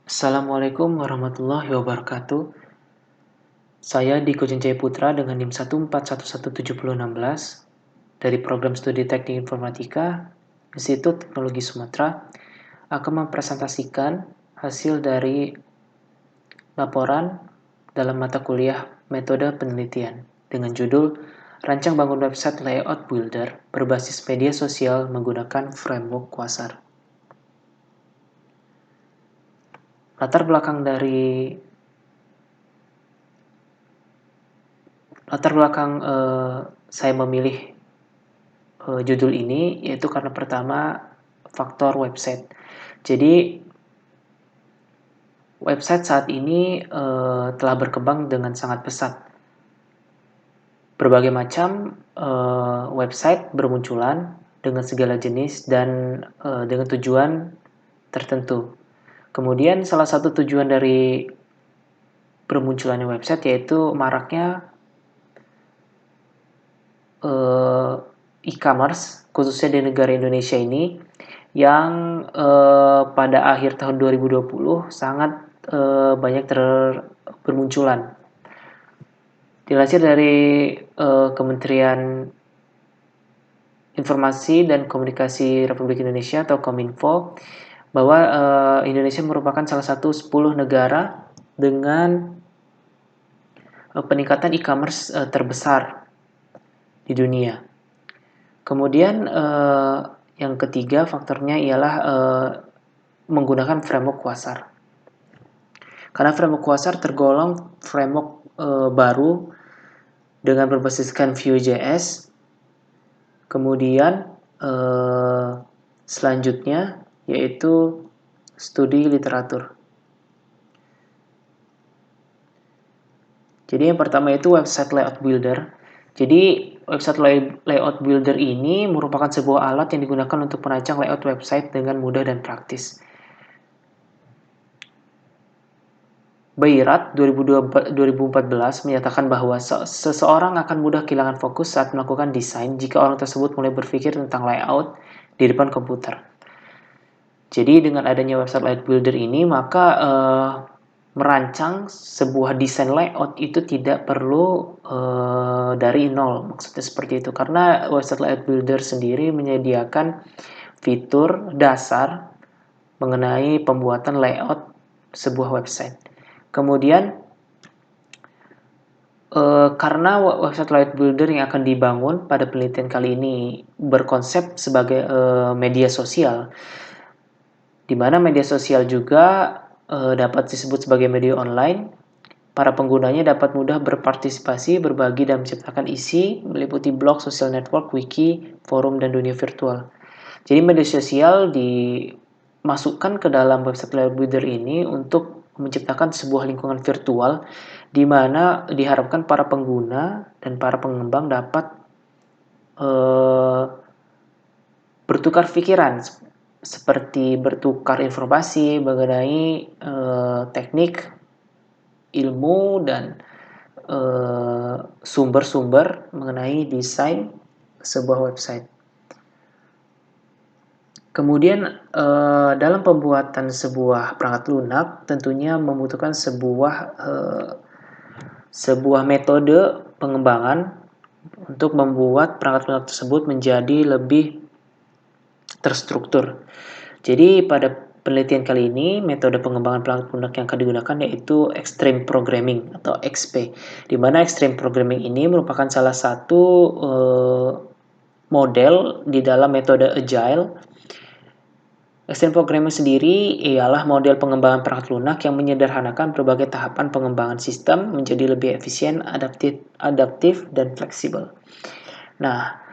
Assalamualaikum warahmatullahi wabarakatuh. Saya Diko Jaya Putra dengan NIM 1411716 dari Program Studi Teknik Informatika Institut Teknologi Sumatera akan mempresentasikan hasil dari laporan dalam mata kuliah Metode Penelitian dengan judul Rancang bangun website layout builder berbasis media sosial menggunakan framework Quasar. Latar belakang saya memilih judul ini yaitu karena pertama faktor website. Jadi website saat ini telah berkembang dengan sangat pesat. Berbagai macam website bermunculan dengan segala jenis dan dengan tujuan tertentu. Kemudian salah satu tujuan dari bermunculannya website yaitu maraknya e-commerce khususnya di negara Indonesia ini yang pada akhir tahun 2020 sangat banyak bermunculan. Dilansir dari Kementerian Informasi dan Komunikasi Republik Indonesia atau Kominfo bahwa Indonesia merupakan salah satu 10 negara dengan peningkatan e-commerce terbesar di dunia. Kemudian yang ketiga faktornya ialah menggunakan framework Quasar. Karena framework Quasar tergolong framework baru dengan berbasiskan Vue.js. Kemudian selanjutnya yaitu studi literatur. Jadi yang pertama itu website layout builder. Jadi website layout builder ini merupakan sebuah alat yang digunakan untuk merancang layout website dengan mudah dan praktis. Beirat 2014 menyatakan bahwa seseorang akan mudah kehilangan fokus saat melakukan desain jika orang tersebut mulai berpikir tentang layout di depan komputer. Jadi dengan adanya website layout builder ini maka merancang sebuah desain layout itu tidak perlu dari nol, maksudnya seperti itu. Karena website layout builder sendiri menyediakan fitur dasar mengenai pembuatan layout sebuah website. Kemudian karena website layout builder yang akan dibangun pada penelitian kali ini berkonsep sebagai media sosial, di mana media sosial juga dapat disebut sebagai media online. Para penggunanya dapat mudah berpartisipasi, berbagi, dan menciptakan isi meliputi blog, social network, wiki, forum, dan dunia virtual. Jadi media sosial dimasukkan ke dalam website layout builder ini untuk menciptakan sebuah lingkungan virtual di mana diharapkan para pengguna dan para pengembang dapat bertukar pikiran seperti bertukar informasi mengenai teknik, ilmu, dan sumber-sumber mengenai desain sebuah website. Kemudian dalam pembuatan sebuah perangkat lunak tentunya membutuhkan sebuah metode pengembangan untuk membuat perangkat lunak tersebut menjadi lebih terstruktur. Jadi pada penelitian kali ini metode pengembangan perangkat lunak yang akan digunakan yaitu Extreme Programming atau XP, di mana Extreme Programming ini merupakan salah satu model di dalam metode Agile. Extreme Programming sendiri ialah model pengembangan perangkat lunak yang menyederhanakan berbagai tahapan pengembangan sistem menjadi lebih efisien, adaptif, dan fleksibel. Nah,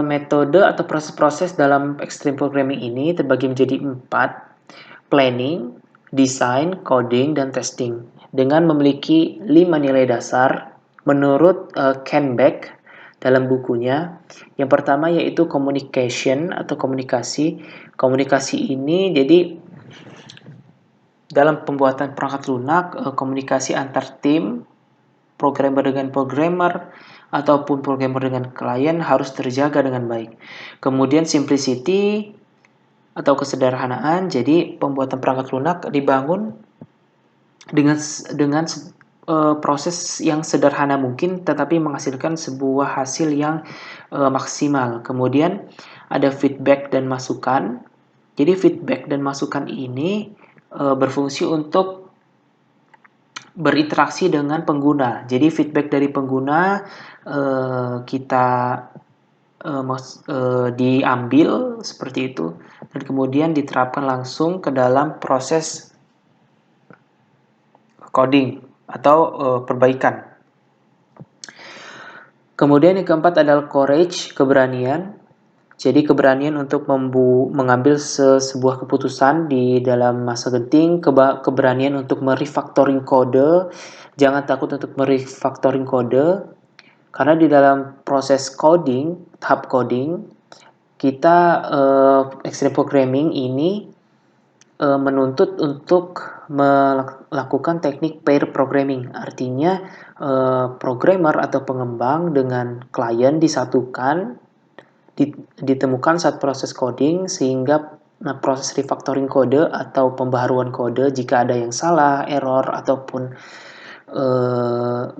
metode atau proses-proses dalam Extreme Programming ini terbagi menjadi 4: planning, design, coding, dan testing, dengan memiliki 5 nilai dasar menurut Ken Beck dalam bukunya. Yang pertama yaitu communication atau komunikasi. Komunikasi ini jadi dalam pembuatan perangkat lunak, komunikasi antar tim, programmer dengan programmer, ataupun programmer dengan klien harus terjaga dengan baik. Kemudian simplicity, atau kesederhanaan. Jadi pembuatan perangkat lunak dibangun dengan proses yang sederhana mungkin, tetapi menghasilkan sebuah hasil yang maksimal. Kemudian ada feedback dan masukan. Jadi feedback dan masukan ini berfungsi untuk berinteraksi dengan pengguna. Jadi feedback dari pengguna kita diambil seperti itu dan kemudian diterapkan langsung ke dalam proses coding atau perbaikan. Kemudian yang keempat adalah courage, keberanian. Jadi keberanian untuk mengambil sebuah keputusan di dalam masa genting, keberanian untuk merefactoring kode. Jangan takut untuk merefactoring kode, karena di dalam proses coding, tahap coding, kita extreme programming ini menuntut untuk melakukan teknik pair programming. Artinya programmer atau pengembang dengan klien disatukan, ditemukan saat proses coding, sehingga proses refactoring kode atau pembaharuan kode jika ada yang salah, error, ataupun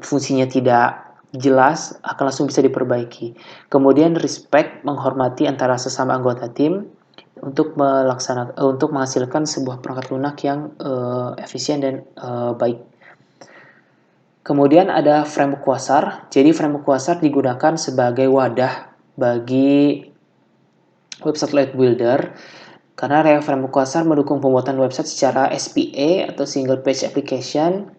fungsinya tidak jelas akan langsung bisa diperbaiki. Kemudian respect, menghormati antara sesama anggota tim untuk menghasilkan sebuah perangkat lunak yang efisien dan baik. Kemudian ada framework Quasar. Jadi framework Quasar digunakan sebagai wadah bagi website layout builder, karena framework Quasar mendukung pembuatan website secara SPA atau single page application,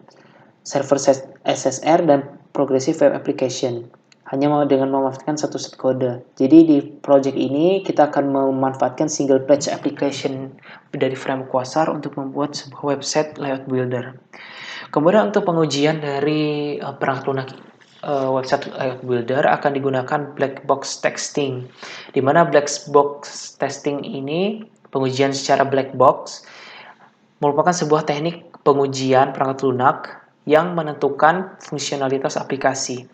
server SSR, dan progressive web application, hanya dengan memanfaatkan satu set kode. Jadi di project ini kita akan memanfaatkan single page application dari framework Quasar untuk membuat sebuah website layout builder. Kemudian untuk pengujian dari perangkat lunak website layout builder akan digunakan black box testing, di mana black box testing ini, pengujian secara black box, merupakan sebuah teknik pengujian perangkat lunak yang menentukan fungsionalitas aplikasi.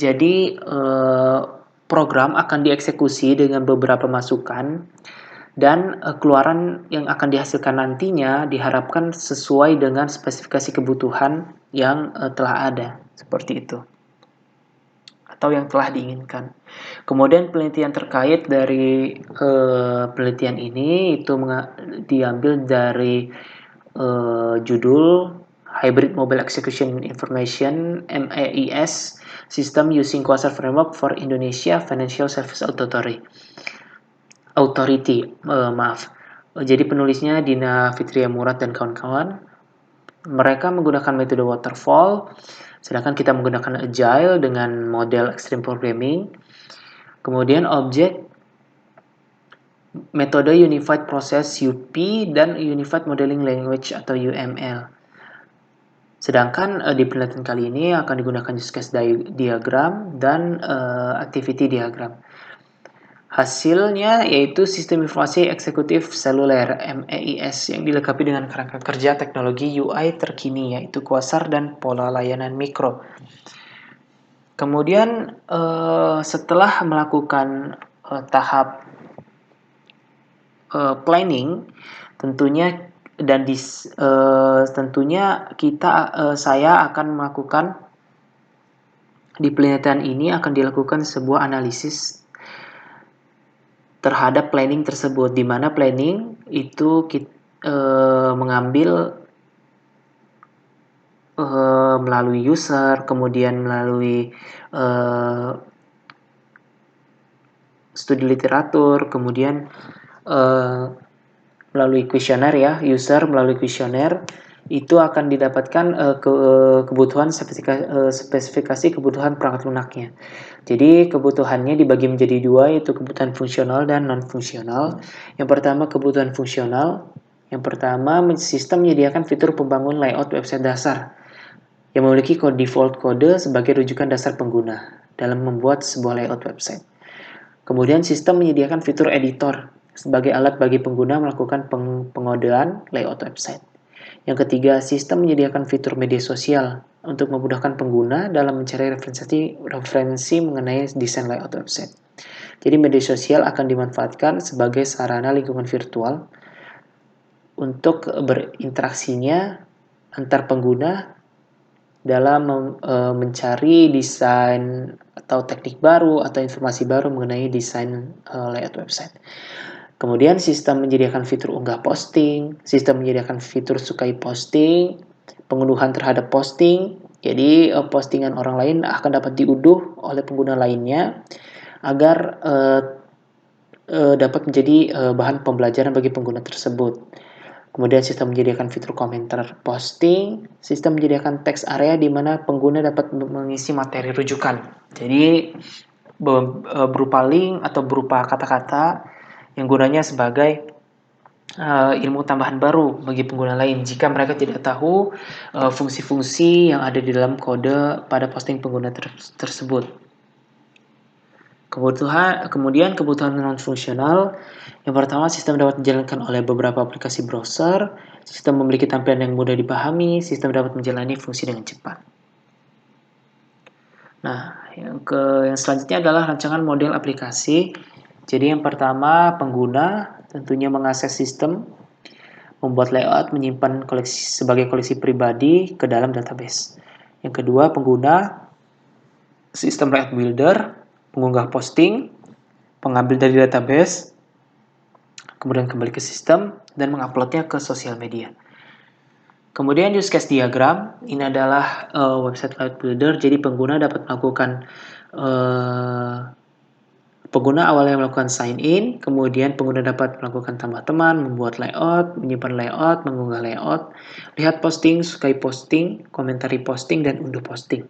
Jadi program akan dieksekusi dengan beberapa masukan, dan keluaran yang akan dihasilkan nantinya diharapkan sesuai dengan spesifikasi kebutuhan yang telah ada, seperti itu, atau yang telah diinginkan. Kemudian penelitian terkait dari penelitian ini itu diambil dari judul Hybrid Mobile Execution Information (MAIS) System Using Quasar Framework for Indonesia Financial Services Authority. Jadi penulisnya Dina Fitria Murad dan kawan-kawan. Mereka menggunakan metode waterfall, sedangkan kita menggunakan agile dengan model extreme programming. Kemudian objek, metode Unified Process UP, dan Unified Modeling Language atau UML. Sedangkan di penelitian kali ini akan digunakan use case diagram dan activity diagram. Hasilnya yaitu Sistem Informasi Eksekutif Seluler (MAIS) yang dilengkapi dengan kerangka kerja teknologi UI terkini, yaitu Quasar dan pola layanan mikro. Kemudian setelah melakukan tahap planning, tentunya saya akan melakukan, di penelitian ini akan dilakukan sebuah analisis terhadap planning tersebut, di mana planning itu mengambil melalui user, kemudian melalui studi literatur, kemudian melalui kuesioner ya, user melalui kuesioner itu akan didapatkan kebutuhan spesifikasi kebutuhan perangkat lunaknya. Jadi kebutuhannya dibagi menjadi dua, yaitu kebutuhan fungsional dan non-fungsional. Yang pertama kebutuhan fungsional. Yang pertama, sistem menyediakan fitur pembangun layout website dasar yang memiliki default kode sebagai rujukan dasar pengguna dalam membuat sebuah layout website. Kemudian sistem menyediakan fitur editor sebagai alat bagi pengguna melakukan pengodean layout website. Yang ketiga, sistem menyediakan fitur media sosial untuk memudahkan pengguna dalam mencari referensi mengenai desain layout website. Jadi media sosial akan dimanfaatkan sebagai sarana lingkungan virtual untuk berinteraksinya antar pengguna dalam mencari desain atau teknik baru atau informasi baru mengenai desain layout website. Kemudian sistem menyediakan fitur unggah posting, sistem menyediakan fitur sukai posting, pengunduhan terhadap posting. Jadi postingan orang lain akan dapat diunduh oleh pengguna lainnya agar dapat menjadi bahan pembelajaran bagi pengguna tersebut. Kemudian sistem menyediakan fitur komentar posting, sistem menyediakan text area di mana pengguna dapat mengisi materi rujukan. Jadi berupa link atau berupa kata-kata yang gunanya sebagai ilmu tambahan baru bagi pengguna lain jika mereka tidak tahu fungsi-fungsi yang ada di dalam kode pada posting pengguna tersebut. Kemudian kebutuhan non-fungsional. Yang pertama, sistem dapat dijalankan oleh beberapa aplikasi browser, sistem memiliki tampilan yang mudah dipahami, sistem dapat menjalani fungsi dengan cepat. Nah, yang selanjutnya adalah rancangan model aplikasi. Jadi yang pertama, pengguna tentunya mengakses sistem, membuat layout, menyimpan sebagai koleksi pribadi ke dalam database. Yang kedua, pengguna sistem layout builder, mengunggah posting, mengambil dari database, kemudian kembali ke sistem, dan menguploadnya ke sosial media. Kemudian use case diagram, ini adalah website layout builder, jadi pengguna dapat melakukan pengguna awalnya melakukan sign in, kemudian pengguna dapat melakukan tambah teman, membuat layout, menyimpan layout, mengunggah layout, lihat posting, sukai posting, komentari posting, dan unduh posting.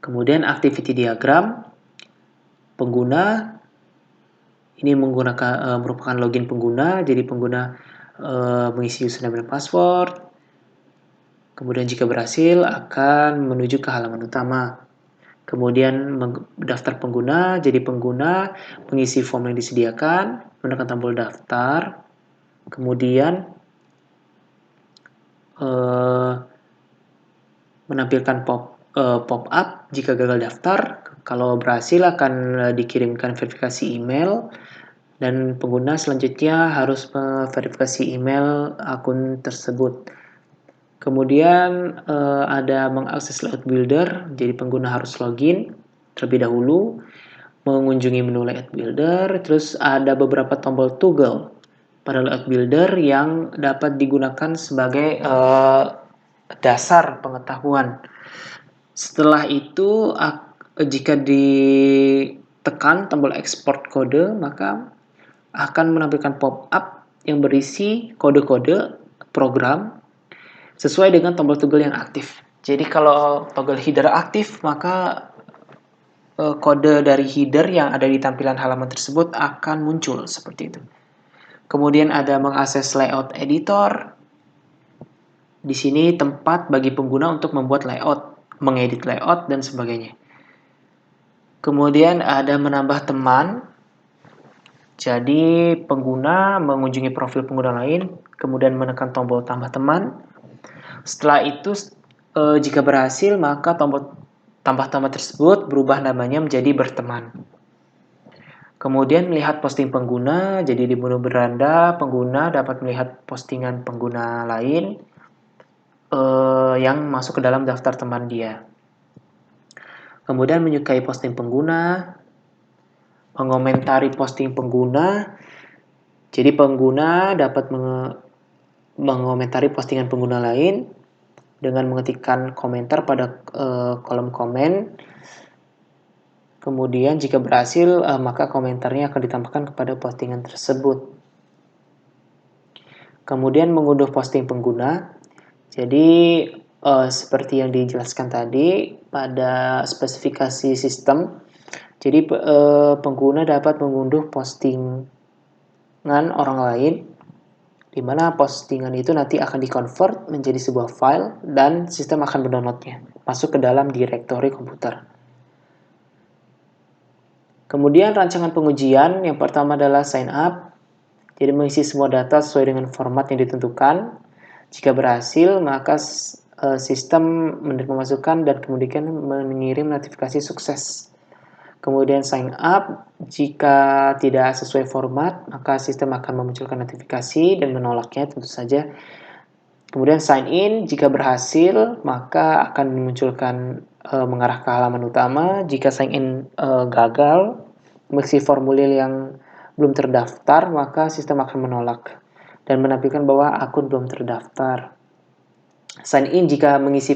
Kemudian activity diagram, pengguna ini merupakan login pengguna, jadi pengguna mengisi username dan password. Kemudian jika berhasil akan menuju ke halaman utama. Kemudian daftar pengguna, jadi pengguna mengisi form yang disediakan, menekan tombol daftar. Kemudian menampilkan pop-up jika gagal daftar. Kalau berhasil akan dikirimkan verifikasi email dan pengguna selanjutnya harus verifikasi email akun tersebut. Kemudian ada mengakses layout builder, jadi pengguna harus login terlebih dahulu, mengunjungi menu layout builder, terus ada beberapa tombol toggle pada layout builder yang dapat digunakan sebagai dasar pengetahuan. Setelah itu, jika ditekan tombol export kode, maka akan menampilkan pop-up yang berisi kode-kode program sesuai dengan tombol toggle yang aktif. Jadi kalau toggle header aktif, maka kode dari header yang ada di tampilan halaman tersebut akan muncul seperti itu. Kemudian ada mengakses layout editor. Di sini tempat bagi pengguna untuk membuat layout, mengedit layout, dan sebagainya. Kemudian ada menambah teman. Jadi pengguna mengunjungi profil pengguna lain, kemudian menekan tombol tambah teman. Setelah itu, jika berhasil, maka tombol tambah teman tersebut berubah namanya menjadi berteman. Kemudian melihat posting pengguna, jadi di menu beranda, pengguna dapat melihat postingan pengguna lain yang masuk ke dalam daftar teman dia. Kemudian menyukai posting pengguna, mengomentari posting pengguna. Jadi pengguna dapat mengomentari postingan pengguna lain dengan mengetikkan komentar pada kolom komen. Kemudian jika berhasil, maka komentarnya akan ditambahkan kepada postingan tersebut. Kemudian mengunduh posting pengguna. Jadi seperti yang dijelaskan tadi pada spesifikasi sistem, jadi pengguna dapat mengunduh postingan orang lain, di mana postingan itu nanti akan di-convert menjadi sebuah file dan sistem akan mendownloadnya masuk ke dalam direktori komputer. Kemudian rancangan pengujian, yang pertama adalah sign up, jadi mengisi semua data sesuai dengan format yang ditentukan. Jika berhasil, maka sistem menerima masukan dan kemudian mengirim notifikasi sukses Kemudian sign up, jika tidak sesuai format, maka sistem akan memunculkan notifikasi dan menolaknya tentu saja. Kemudian sign in, jika berhasil, maka akan memunculkan mengarah ke halaman utama. Jika sign in gagal, mengisi formulir yang belum terdaftar, maka sistem akan menolak dan menampilkan bahwa akun belum terdaftar. Sign in jika mengisi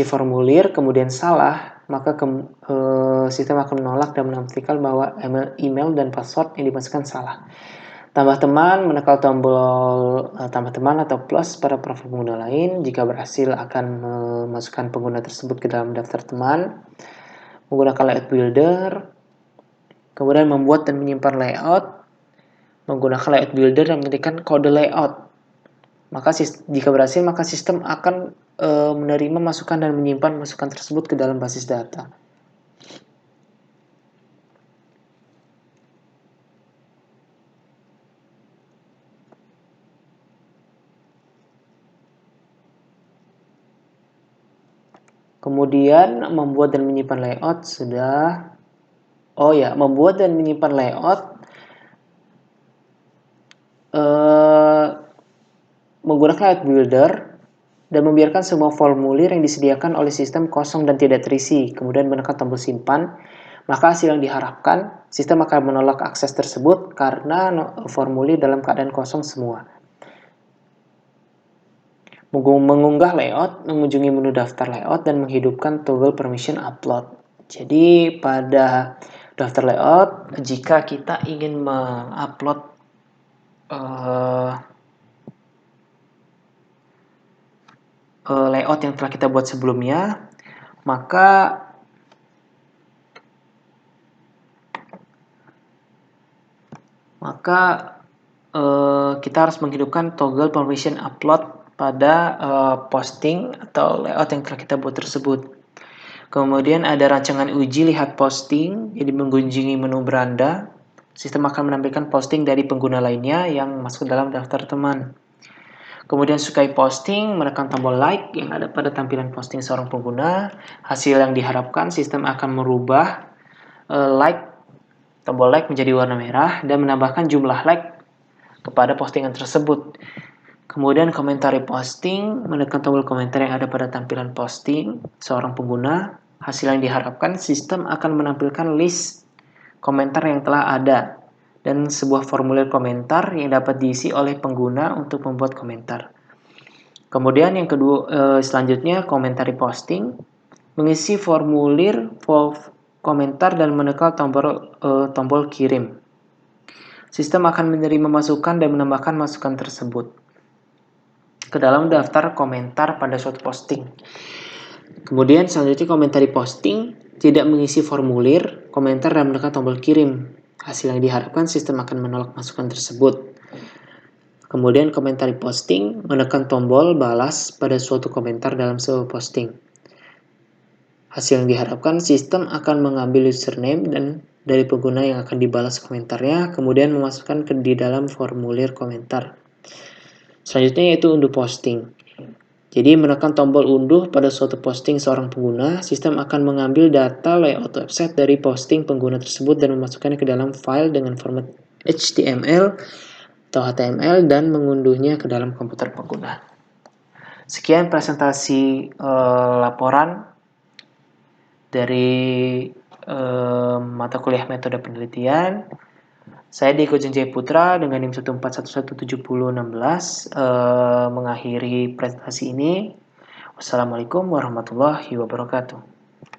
formulir kemudian salah, maka sistem akan menolak dan menampilkan bahwa email dan password yang dimasukkan salah. Tambah teman, menekan tombol tambah teman atau plus pada profil pengguna lain. Jika berhasil akan memasukkan pengguna tersebut ke dalam daftar teman. Menggunakan layout builder. Kemudian membuat dan menyimpan layout. Menggunakan layout builder dan mengetikkan kode layout. Maka jika berhasil, maka sistem akan menerima masukan dan menyimpan masukan tersebut ke dalam basis data. Kemudian membuat dan menyimpan layout sudah. Oh ya, membuat dan menyimpan layout menggunakan layout builder dan membiarkan semua formulir yang disediakan oleh sistem kosong dan tidak terisi. Kemudian menekan tombol simpan, maka hasil yang diharapkan sistem akan menolak akses tersebut karena formulir dalam keadaan kosong semua. Mengunggah layout, mengunjungi menu daftar layout, dan menghidupkan toggle permission upload. Jadi pada daftar layout, jika kita ingin mengupload layout yang telah kita buat sebelumnya, maka kita harus menghidupkan toggle permission upload pada posting atau layout yang telah kita buat tersebut. Kemudian ada rancangan uji lihat posting, jadi mengunjungi menu beranda, sistem akan menampilkan posting dari pengguna lainnya yang masuk dalam daftar teman. Kemudian sukai posting, menekan tombol like yang ada pada tampilan posting seorang pengguna. Hasil yang diharapkan sistem akan merubah tombol like menjadi warna merah dan menambahkan jumlah like kepada postingan tersebut. Kemudian komentari posting, menekan tombol komentar yang ada pada tampilan posting seorang pengguna. Hasil yang diharapkan sistem akan menampilkan list komentar yang telah ada dan sebuah formulir komentar yang dapat diisi oleh pengguna untuk membuat komentar. Kemudian yang kedua, selanjutnya komentari posting, mengisi formulir komentar dan menekan tombol kirim. Sistem akan menerima masukan dan menambahkan masukan tersebut ke dalam daftar komentar pada suatu posting. Kemudian selanjutnya komentari posting, tidak mengisi formulir komentar dan menekan tombol kirim. Hasil yang diharapkan sistem akan menolak masukan tersebut. Kemudian komentari posting, menekan tombol balas pada suatu komentar dalam sebuah posting. Hasil yang diharapkan sistem akan mengambil username dan dari pengguna yang akan dibalas komentarnya, kemudian memasukkan di dalam formulir komentar. Selanjutnya yaitu unduh posting. Jadi menekan tombol unduh pada suatu posting seorang pengguna, sistem akan mengambil data layout website dari posting pengguna tersebut dan memasukkannya ke dalam file dengan format HTML atau HTML dan mengunduhnya ke dalam komputer pengguna. Sekian presentasi laporan dari mata kuliah metode penelitian. Saya Diko Jenjay Putra dengan NIM 141170016 mengakhiri presentasi ini. Wassalamualaikum warahmatullahi wabarakatuh.